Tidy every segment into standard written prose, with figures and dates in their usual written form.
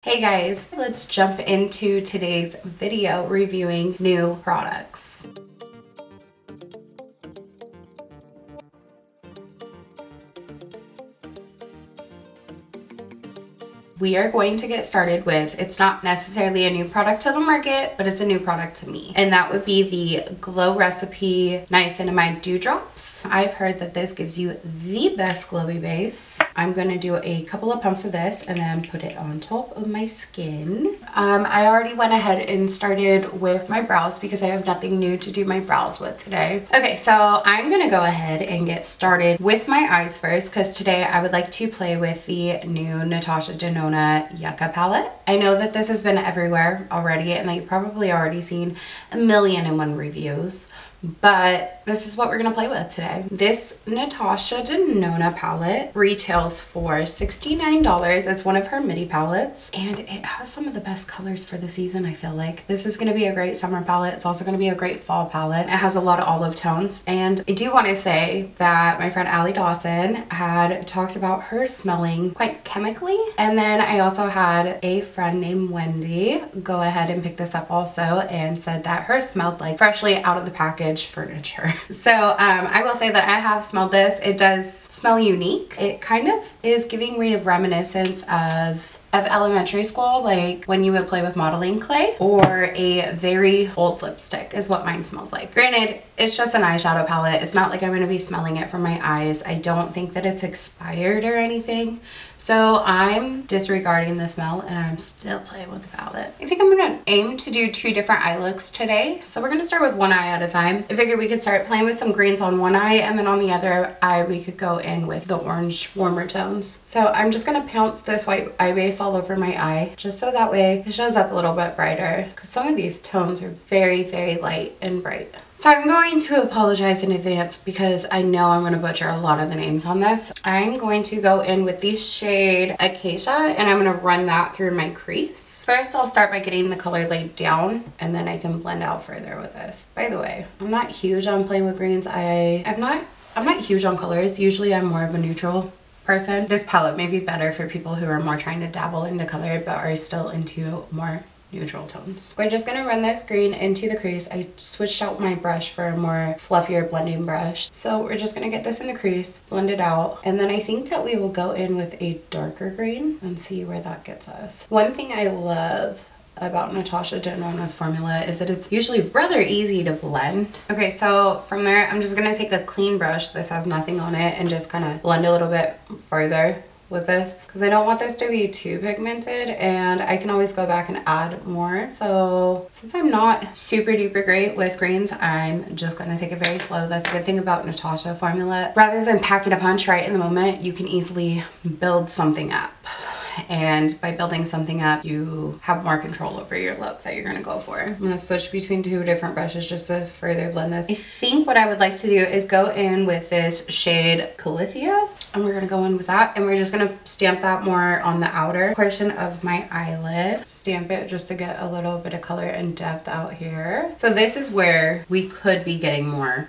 Hey guys, let's jump into today's video reviewing new products. We are going to get started with, it's not necessarily a new product to the market, but it's a new product to me. And that would be the Glow Recipe Niacinamide Dewdrops. I've heard that this gives you the best glowy base. I'm gonna do a couple of pumps of this and then put it on top of my skin. I already went ahead and started with my brows because I have nothing new to do my brows with today. Okay, so I'm gonna go ahead and get started with my eyes first because today I would like to play with the new Natasha Denona Yucca palette. I know that this has been everywhere already and that you've probably already seen 1,000,001 reviews, but this is what we're gonna play with today. This Natasha Denona palette retails for $69. It's one of her midi palettes and it has some of the best colors for the season. I feel like this is gonna be a great summer palette. It's also gonna be a great fall palette. It has a lot of olive tones, and I do want to say that my friend Allie Dawson had talked about her smelling quite chemically, and then I also had a friend named Wendy go ahead and pick this up also and said that hers smelled like freshly out of the package furniture. So I will say that I have smelled this. It does smell unique. It kind of is giving me a reminiscence of elementary school, like when you would play with modeling clay, or a very old lipstick is what mine smells like. Granted, it's just an eyeshadow palette. It's not like I'm going to be smelling it from my eyes. I don't think that it's expired or anything. So I'm disregarding the smell and I'm still playing with the palette. I think I'm going to aim to do 2 different eye looks today. So we're going to start with one eye at a time. I figured we could start playing with some greens on one eye, and then on the other eye we could go in with the orange warmer tones. So I'm just going to pounce this white eye base all over my eye just so that way it shows up a little bit brighter, because some of these tones are very, very light and bright. So I'm going to apologize in advance because I know I'm going to butcher a lot of the names on this. I'm going to go in with the shade Acacia and I'm going to run that through my crease. First, I'll start by getting the color laid down and then I can blend out further with this. By the way, I'm not huge on playing with greens. I'm not huge on colors. Usually I'm more of a neutral person. This palette may be better for people who are more trying to dabble into color but are still into more neutral tones. We're just gonna run this green into the crease. I switched out my brush for a more fluffier blending brush. So we're just gonna get this in the crease, blend it out, and then I think that we will go in with a darker green and see where that gets us. One thing I love about Natasha Denona's formula is that it's usually rather easy to blend. Okay, so from there, I'm just gonna take a clean brush, this has nothing on it, and just kind of blend a little bit further with this because I don't want this to be too pigmented, and I can always go back and add more. So since I'm not super duper great with greens, I'm just gonna take it very slow. That's a good thing about Natasha formula. Rather than packing a punch right in the moment, you can easily build something up. And by building something up, you have more control over your look that you're gonna go for. I'm gonna switch between 2 different brushes just to further blend this. I think what I would like to do is go in with this shade Calithia, and we're gonna go in with that, and we're just gonna stamp that more on the outer portion of my eyelid. Stamp it just to get a little bit of color and depth out here. So this is where we could be getting more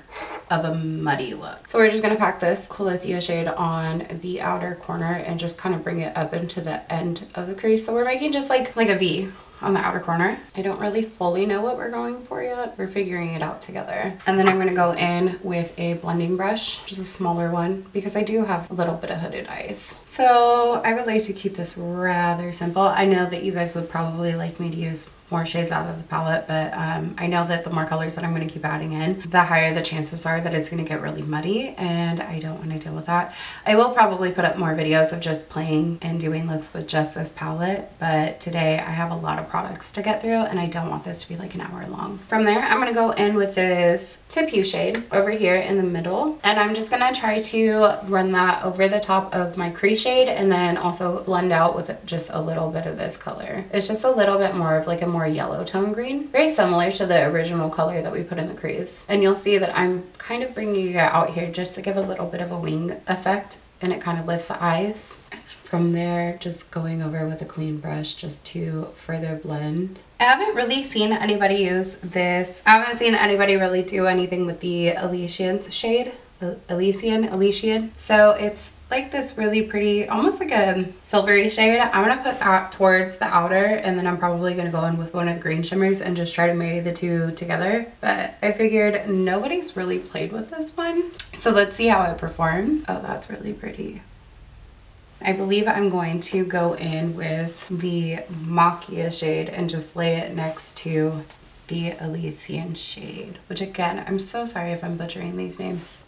of a muddy look. So we're just gonna pack this Calithia shade on the outer corner and just kind of bring it up into the end of the crease. So we're making just like a V on the outer corner. I don't really fully know what we're going for yet. We're figuring it out together. And then I'm gonna go in with a blending brush, just a smaller one, because I do have a little bit of hooded eyes. So I would like to keep this rather simple. I know that you guys would probably like me to use more shades out of the palette, but I know that the more colors that I'm going to keep adding in, the higher the chances are that it's going to get really muddy, and I don't want to deal with that. I will probably put up more videos of just playing and doing looks with just this palette, but today I have a lot of products to get through and I don't want this to be like an hour long. From there, I'm going to go in with this Tip Hue shade over here in the middle, and I'm just going to try to run that over the top of my crease shade and then also blend out with just a little bit of this color. It's just a little bit more of like a more yellow tone green, very similar to the original color that we put in the crease. And you'll see that I'm kind of bringing it out here just to give a little bit of a wing effect, and it kind of lifts the eyes. And then from there, just going over with a clean brush just to further blend. I haven't really seen anybody use this. I haven't seen anybody really do anything with the Elysian shade. Elysian. So it's like this really pretty, almost like a silvery shade. I'm gonna put that towards the outer, and then I'm probably gonna go in with one of the green shimmers and just try to marry the two together. But I figured nobody's really played with this one, so let's see how it performs. Oh, that's really pretty. I believe I'm going to go in with the Macchia shade and just lay it next to the Elysian shade, which again, I'm so sorry if I'm butchering these names.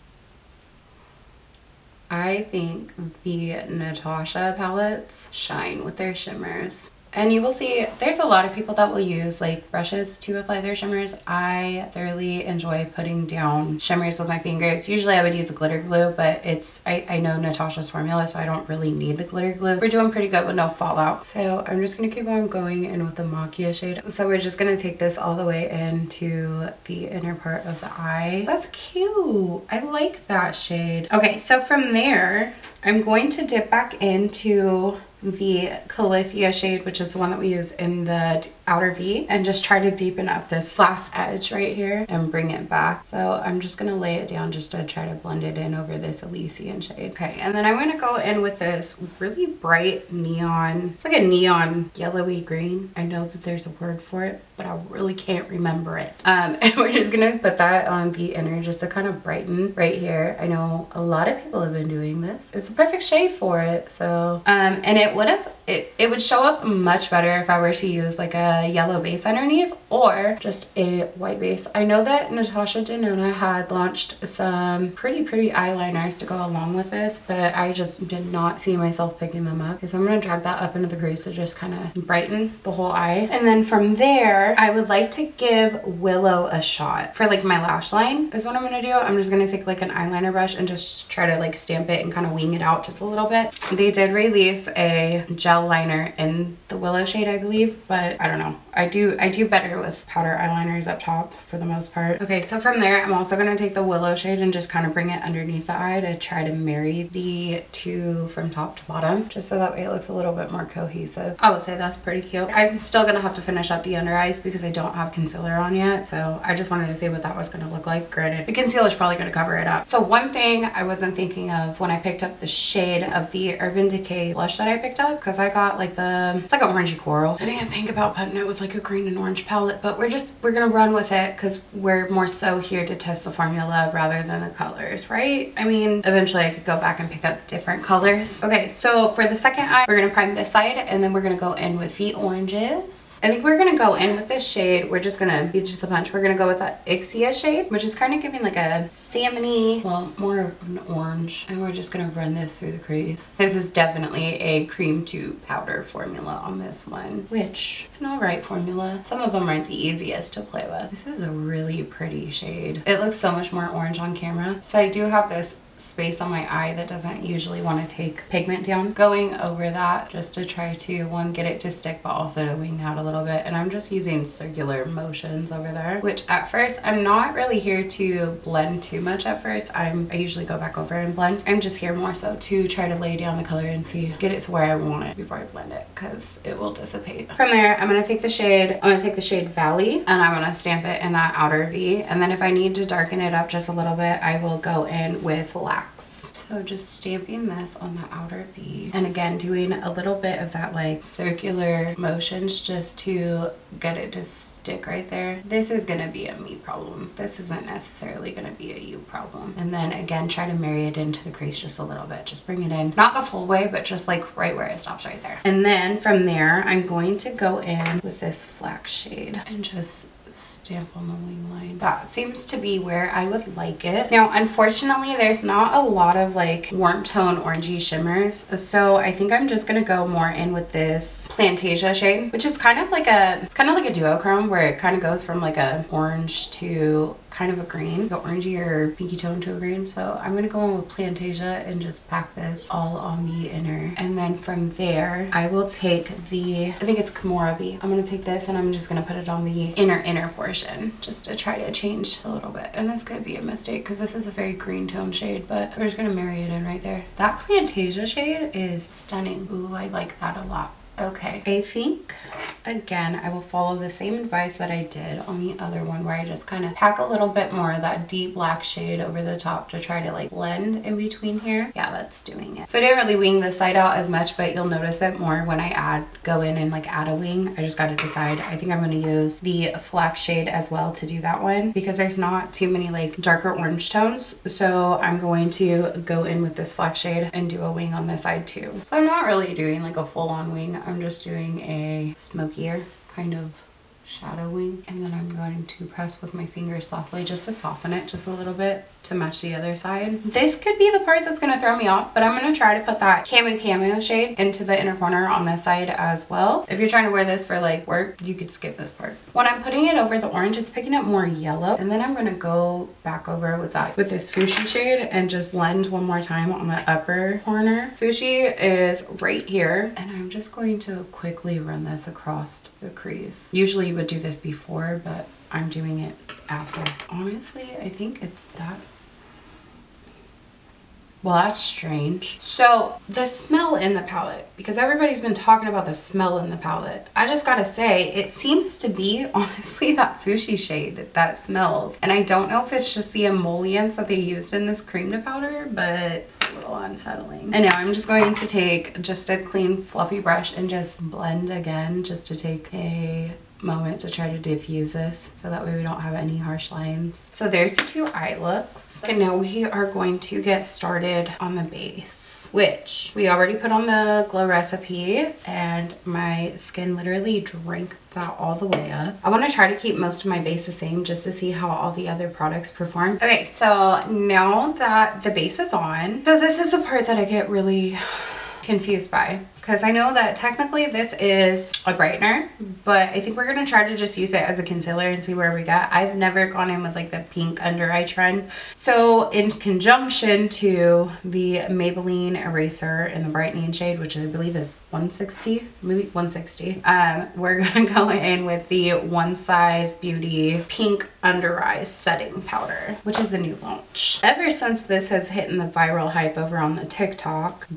I think the Natasha palettes shine with their shimmers. And you will see there's a lot of people that will use like brushes to apply their shimmers. I thoroughly enjoy putting down shimmers with my fingers. Usually I would use a glitter glue, but I know Natasha's formula, so I don't really need the glitter glue. We're doing pretty good with no fallout. So I'm just gonna keep on going in with the Macchia shade. So we're just gonna take this all the way into the inner part of the eye. That's cute. I like that shade. Okay, so from there, I'm going to dip back into the Calithia shade, which is the one that we use in the outer V, and just try to deepen up this last edge right here and bring it back. So I'm just gonna lay it down just to try to blend it in over this Elysian shade. Okay, and then I'm gonna go in with this really bright neon, it's like a neon yellowy green. I know that there's a word for it, but I really can't remember it. And we're just gonna put that on the inner just to kind of brighten right here. I know a lot of people have been doing this. It's the perfect shade for it. So and it would show up much better if I were to use like a yellow base underneath or just a white base. I know that Natasha Denona had launched some pretty eyeliners to go along with this, but I just did not see myself picking them up. So I'm gonna drag that up into the crease to just kind of brighten the whole eye. And then from there, I would like to give Willow a shot for like my lash line is what I'm gonna do. I'm just gonna take like an eyeliner brush and just try to like stamp it and kind of wing it out just a little bit. They did release a gel liner in the Willow shade, I believe, but I don't know. I do better with powder eyeliners up top for the most part. Okay, so from there, I'm also gonna take the Willow shade and just kind of bring it underneath the eye to try to marry the two from top to bottom, just so that way it looks a little bit more cohesive. I would say that's pretty cute. I'm still gonna have to finish up the under eyes because I don't have concealer on yet, so I just wanted to see what that was gonna look like. Granted, the concealer is probably gonna cover it up. So one thing I wasn't thinking of when I picked up the shade of the Urban Decay blush that I picked up, because I got like it's like an orangey coral. I didn't think about putting it with like a green and orange palette, but we're gonna run with it because we're more so here to test the formula rather than the colors, right? I mean, eventually I could go back and pick up different colors. Okay, so for the second eye, we're gonna prime this side and then we're gonna go in with the oranges. I think we're gonna go in with this shade. We're just gonna beat you to the punch. We're gonna go with that Ixia shade, which is kind of giving like a salmony, well, more of an orange. And we're just gonna run this through the crease. This is definitely a cream to powder formula on this one, which is an alright formula. Some of them aren't the easiest to play with. This is a really pretty shade. It looks so much more orange on camera. So I do have this space on my eye that doesn't usually want to take pigment down, going over that just to try to, one, get it to stick, but also to wing out a little bit. And I'm just using circular motions over there, which at first I'm not really here to blend too much. At first I usually go back over and blend. I'm just here more so to try to lay down the color and see, get it to where I want it before I blend it, because it will dissipate. From there, I'm going to take the shade Valley, and I'm going to stamp it in that outer V. And then if I need to darken it up just a little bit, I will go in with Wax. So just stamping this on the outer V, and again doing a little bit of that like circular motions just to get it to stick right there. This is gonna be a me problem. This isn't necessarily gonna be a you problem. And then again, try to marry it into the crease just a little bit. Just bring it in, not the full way, but just like right where it stops right there. And then from there, I'm going to go in with this Flax shade and just stamp on the wing line. That seems to be where I would like it. Now, unfortunately, there's not a lot of like warm tone orangey shimmers, so I think I'm just gonna go more in with this Plantasia shade, which is kind of like a duochrome, where it kind of goes from like a orange to kind of a green, the orangey or pinky tone to a green. So I'm gonna go in with Plantasia and just pack this all on the inner. And then from there, I will take I think it's Komorabi. I'm gonna take this and I'm just gonna put it on the inner portion just to try to change a little bit. And this could be a mistake because this is a very green tone shade, but we're just gonna marry it in right there. That Plantasia shade is stunning. Ooh, I like that a lot. Okay, I think again, I will follow the same advice that I did on the other one, where I just kind of pack a little bit more of that deep black shade over the top to try to like blend in between here. Yeah, that's doing it. So I didn't really wing this side out as much, but you'll notice it more when I go in and like add a wing. I just got to decide. I think I'm going to use the flax shade as well to do that one, because there's not too many like darker orange tones. So I'm going to go in with this flax shade and do a wing on this side too. So I'm not really doing like a full-on wing. I'm just doing a smokier kind of shadow wing, and then I'm going to press with my fingers softly just to soften it just a little bit to match the other side. This could be the part that's going to throw me off, but I'm going to try to put that camo shade into the inner corner on this side as well. If you're trying to wear this for like work, you could skip this part. When I'm putting it over the orange, it's picking up more yellow, and then I'm going to go back over with this Fuchsia shade and just blend one more time on the upper corner. Fuchsia is right here, and I'm just going to quickly run this across the crease. Usually you would do this before, but I'm doing it after. Honestly, I think it's that. Well, that's strange. So the smell in the palette, because everybody's been talking about the smell in the palette, I just gotta say, it seems to be honestly that Fuchsia shade that smells. And I don't know if it's just the emollients that they used in this cream to powder, but it's a little unsettling. And now I'm just going to take just a clean fluffy brush and just blend again, just to take a moment to try to diffuse this so that way we don't have any harsh lines. So there's the two eye looks. And now we are going to get started on the base, which we already put on the glow recipe, and my skin literally drank that all the way up. I want to try to keep most of my base the same just to see how all the other products perform. Okay, so now that the base is on, so this is the part that I get really confused by, because I know that technically this is a brightener, but I think we're going to try to just use it as a concealer and see where we got. I've never gone in with like the pink under eye trend. So in conjunction to the Maybelline eraser in the brightening shade, which I believe is 160, maybe 160, we're going to go in with the One Size Beauty pink under eye setting powder, which is a new launch. Ever since this has hit in the viral hype over on the TikTok,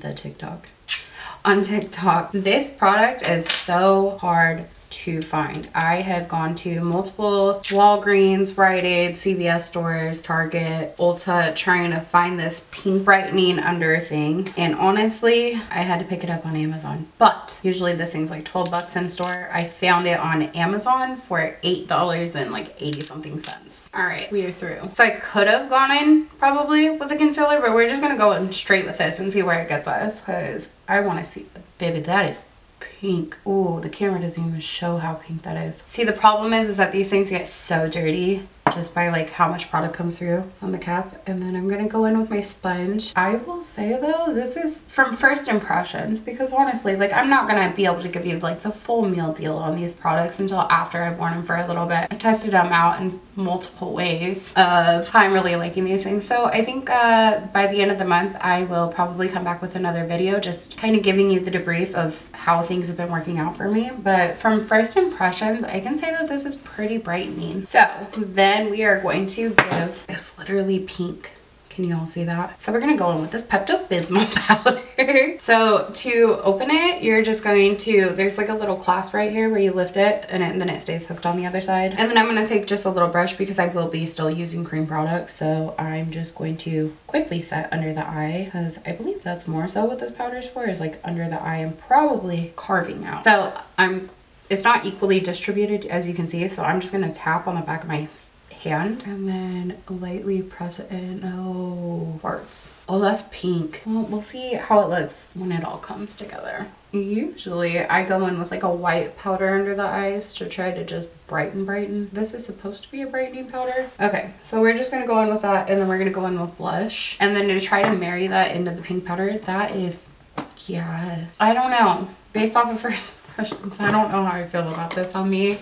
on TikTok, this product is so hard to find. I have gone to multiple Walgreens, Rite Aid, CVS stores, Target, Ulta, trying to find this pink brightening under thing, and honestly I had to pick it up on Amazon, but usually this thing's like 12 bucks in store. I found it on Amazon for $8 and like 80 something cents. All right, we are through. So I could have gone in probably with a concealer, but we're just gonna go in straight with this and see where it gets us, because I want to see, baby, that is pink. Oh, the camera doesn't even show how pink that is. See, the problem is that these things get so dirty just by like how much product comes through on the cap. And then I'm gonna go in with my sponge. I will say though, this is from first impressions, because honestly, like I'm not gonna be able to give you like the full meal deal on these products until after I've worn them for a little bit. I tested them out in multiple ways of how I'm really liking these things. So I think by the end of the month, I will probably come back with another video just kind of giving you the debrief of how things have been working out for me. But from first impressions, I can say that this is pretty brightening. So then we are going to give this literally pink. Can you all see that? So we're gonna go in with this Pepto-Bismol powder. So to open it, you're just going to, there's like a little clasp right here where you lift it and then it stays hooked on the other side. And then I'm gonna take just a little brush because I will be still using cream products. So I'm just going to quickly set under the eye, because I believe that's more so what this powder is for, is like under the eye and probably carving out. So it's not equally distributed as you can see. So I'm just gonna tap on the back of my hand and then lightly press it in. Oh, farts. Oh, that's pink. Well, we'll see how it looks when it all comes together. Usually I go in with like a white powder under the eyes to try to just brighten. This is supposed to be a brightening powder. Okay, so we're just gonna go in with that, and then we're gonna go in with blush, and then to try to marry that into the pink powder. That is, yeah, I don't know, based off of first impressions, I don't know how I feel about this on me.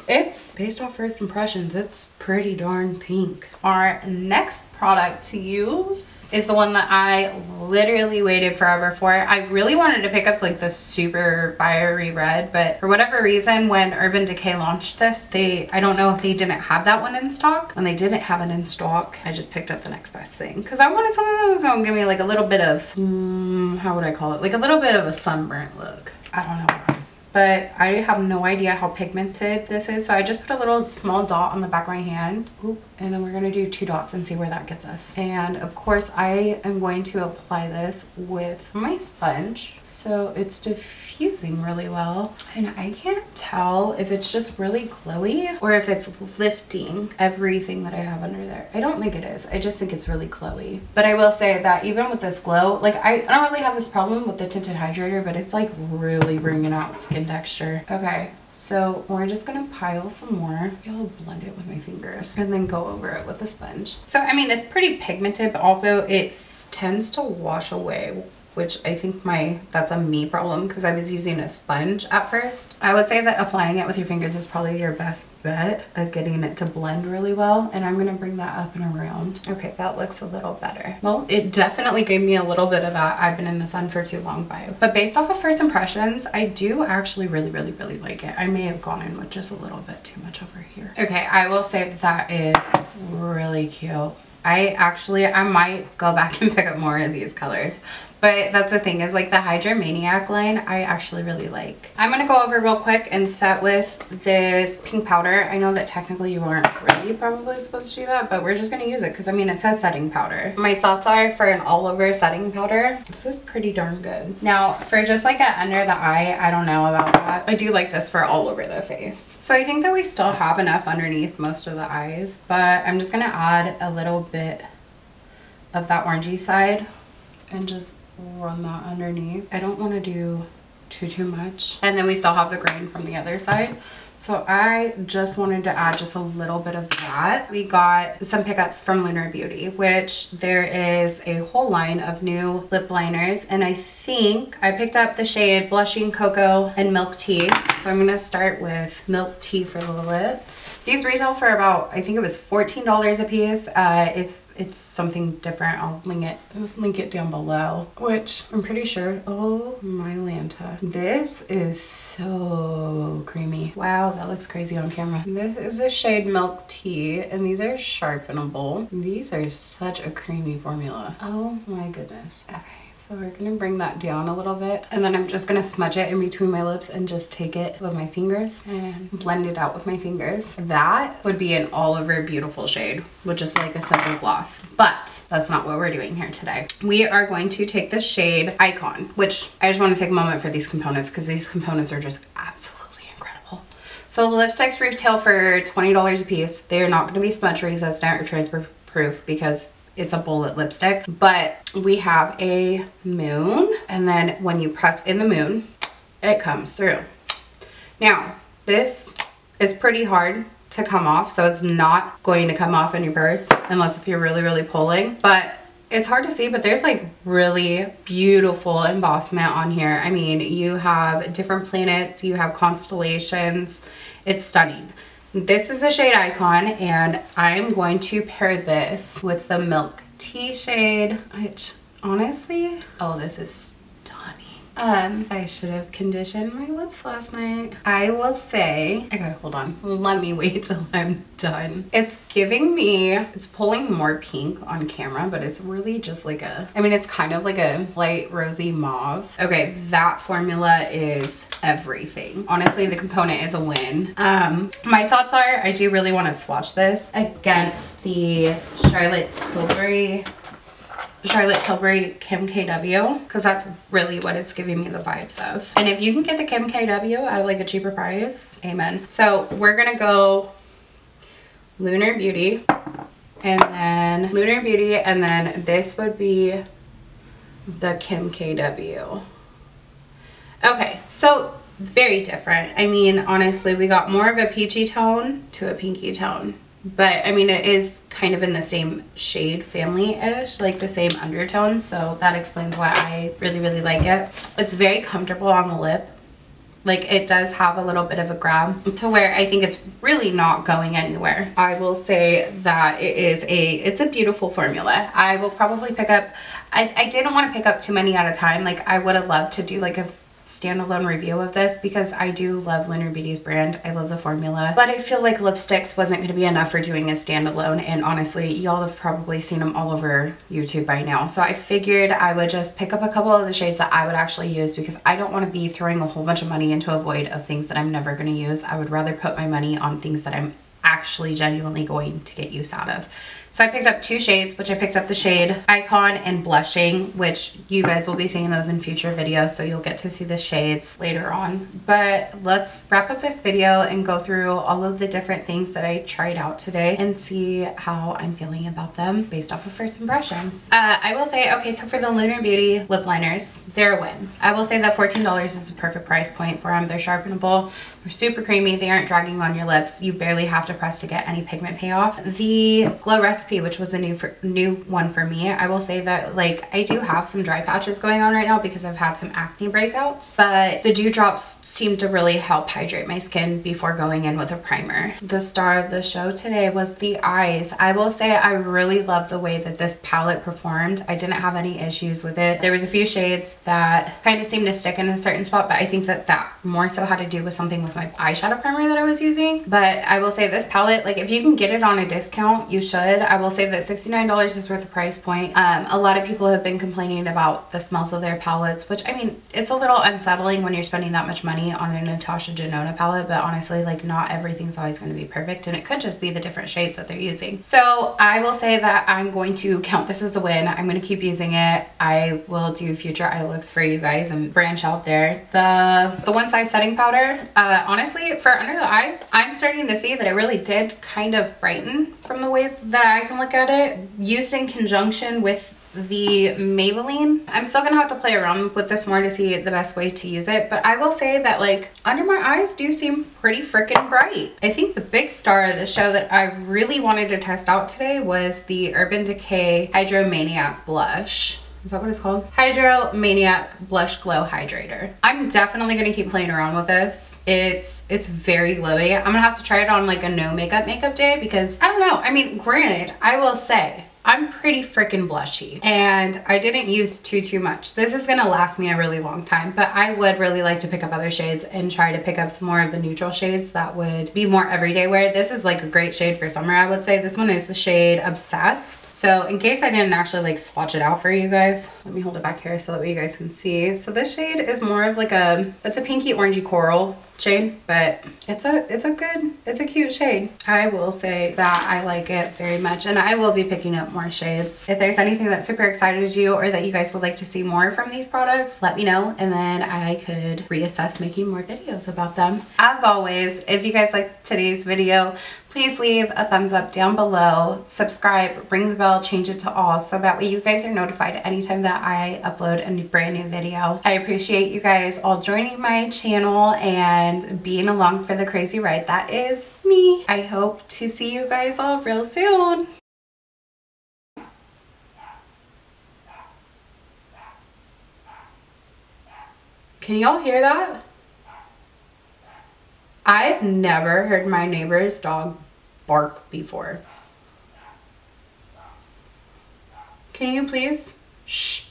It's based off first impressions, it's pretty darn pink. Our next product to use is the one that I literally waited forever for. I really wanted to pick up like the super fiery red, but for whatever reason, when Urban Decay launched this, I don't know if they didn't have that one in stock. When they didn't have it in stock, I just picked up the next best thing, because I wanted something that was going to give me like a little bit of, how would I call it? Like a little bit of a sunburnt look. I don't know. but I have no idea how pigmented this is. So I just put a little small dot on the back of my hand. Ooh, and then we're gonna do 2 dots and see where that gets us. And of course I am going to apply this with my sponge. So it's diffusing really well. And I can't tell if it's just really glowy or if it's lifting everything that I have under there. I don't think it is. I just think it's really glowy. But I will say that even with this glow, like I don't really have this problem with the tinted hydrator, but it's like really bringing out skin texture. Okay. So we're just gonna pile some more. I'll blend it with my fingers and then go over it with a sponge. So I mean, it's pretty pigmented, but also it tends to wash away, which I think that's a me problem because I was using a sponge at first. I would say that applying it with your fingers is probably your best bet of getting it to blend really well. And I'm gonna bring that up and around. Okay, that looks a little better. Well, it definitely gave me a little bit of that I've been in the sun for too long vibe. But based off of first impressions, I do actually really like it. I may have gone in with just a little bit too much over here. Okay, I will say that is really cute. I might go back and pick up more of these colors. But that's the thing is like the Hydra Maniac line I actually really like. I'm going to go over real quick and set with this pink powder. I know that technically you aren't really probably supposed to do that, but we're just going to use it because I mean it says setting powder. My thoughts are for an all over setting powder, this is pretty darn good. Now for just like an under the eye, I don't know about that. I do like this for all over the face. So I think that we still have enough underneath most of the eyes, but I'm just going to add a little bit of that orangey side and just run that underneath. I don't want to do too much. And then we still have the grain from the other side. So I just wanted to add just a little bit of that. We got some pickups from Lunar Beauty, which there is a whole line of new lip liners. And I think I picked up the shade Blushing Cocoa and Milk Tea. So I'm gonna start with Milk Tea for the lips. These retail for about, I think it was $14 a piece. If it's something different, I'll link it down below, which I'm pretty sure. Oh my Lanta, this is so creamy. Wow, that looks crazy on camera. This is the shade Milk Tea, and these are sharpenable. These are such a creamy formula. Oh my goodness. Okay. So we're gonna bring that down a little bit, and then I'm just gonna smudge it in between my lips and just take it with my fingers and blend it out with my fingers. That would be an all over beautiful shade with just like a simple gloss, but that's not what we're doing here today. We are going to take the shade Icon, which I just want to take a moment for these components because these components are just absolutely incredible. So the lipsticks retail for $20 a piece. They are not going to be smudge resistant or transfer proof because it's a bullet lipstick, but we have a moon, and then when you press in the moon, it comes through. Now, this is pretty hard to come off, so it's not going to come off in your purse unless if you're really pulling, but it's hard to see, but there's like really beautiful embossment on here. I mean, you have different planets, you have constellations. It's stunning. This is the shade Icon, and I'm going to pair this with the Milk Tea shade, which honestly, oh, this is stunning. I should have conditioned my lips last night. I will say, okay, hold on. Let me wait till I'm done. It's giving me, it's pulling more pink on camera, but it's really just like I mean, it's kind of like a light rosy mauve. Okay, that formula is everything. Honestly, the component is a win. My thoughts are, I do really want to swatch this against the Charlotte Tilbury Kim KW, because that's really what it's giving me the vibes of. And if you can get the Kim KW at like a cheaper price, amen. So we're gonna go Lunar Beauty, and then this would be the Kim KW. Okay, so very different. I mean, honestly, we got more of a peachy tone to a pinky tone. But I mean, it is kind of in the same shade family-ish, like the same undertone. So that explains why I really like it. It's very comfortable on the lip. Like, it does have a little bit of a grab to where I think it's really not going anywhere. I will say that it's a beautiful formula. I will probably pick up, I didn't want to pick up too many at a time. Like, I would have loved to do like a standalone review of this because I do love Lunar Beauty's brand. I love the formula, but I feel like lipsticks wasn't going to be enough for doing a standalone, and honestly, y'all have probably seen them all over YouTube by now. So I figured I would just pick up a couple of the shades that I would actually use because I don't want to be throwing a whole bunch of money into a void of things that I'm never going to use. I would rather put my money on things that I'm actually genuinely going to get use out of. So I picked up 2 shades, which I picked up the shade Icon and Blushing, which you guys will be seeing those in future videos, so you'll get to see the shades later on. But let's wrap up this video and go through all of the different things that I tried out today and see how I'm feeling about them based off of first impressions. I will say, okay, so for the Lunar Beauty lip liners, they're a win. I will say that $14 is a perfect price point for them. They're sharpenable. They're super creamy. They aren't dragging on your lips. You barely have to press to get any pigment payoff. The Glow Recipe, which was a new one for me, I will say that like I do have some dry patches going on right now because I've had some acne breakouts, but the dewdrops seem to really help hydrate my skin before going in with a primer. The star of the show today was the eyes. I will say I really love the way that this palette performed. I didn't have any issues with it. There was a few shades that kind of seemed to stick in a certain spot, but I think that that more so had to do with something with my eyeshadow primer that I was using. But I will say this palette, like if you can get it on a discount, you should. I will say that $69 is worth the price point. A lot of people have been complaining about the smells of their palettes, which I mean, it's a little unsettling when you're spending that much money on a Natasha Denona palette, but honestly, like not everything's always going to be perfect, and it could just be the different shades that they're using. So I will say that I'm going to count this as a win. I'm going to keep using it. I will do future eye looks for you guys and branch out there. The One Size setting powder, honestly, for under the eyes, I'm starting to see that it really did kind of brighten from the ways that I can look at it. Used in conjunction with the Maybelline, I'm still gonna have to play around with this more to see the best way to use it, but I will say that like under my eyes do seem pretty freaking bright. I think the big star of the show that I really wanted to test out today was the Urban Decay Hydro Maniac blush. Is that what it's called? Hydro Maniac Blush Glow Hydrator. I'm definitely gonna keep playing around with this. It's very glowy. I'm gonna have to try it on like a no makeup day because I don't know. I mean, granted, I will say I'm pretty freaking blushy and I didn't use too much. This is gonna last me a really long time, but I would really like to pick up other shades and try to pick up some more of the neutral shades that would be more everyday wear. This is like a great shade for summer, I would say. This one is the shade Obsessed. So in case I didn't actually like swatch it out for you guys, let me hold it back here so that way you guys can see. So this shade is more of like it's a pinky orangey coral shade, but it's a cute shade. I will say that I like it very much, and I will be picking up more shades. If there's anything that super excited you or that you guys would like to see more from these products, let me know, and then I could reassess making more videos about them. As always, if you guys liked today's video, please leave a thumbs up down below, subscribe, ring the bell, change it to all, so that way you guys are notified anytime that I upload a brand new video. I appreciate you guys all joining my channel and being along for the crazy ride that is me. I hope to see you guys all real soon. Can y'all hear that? I've never heard my neighbor's dog bark before. Can you please? Shh.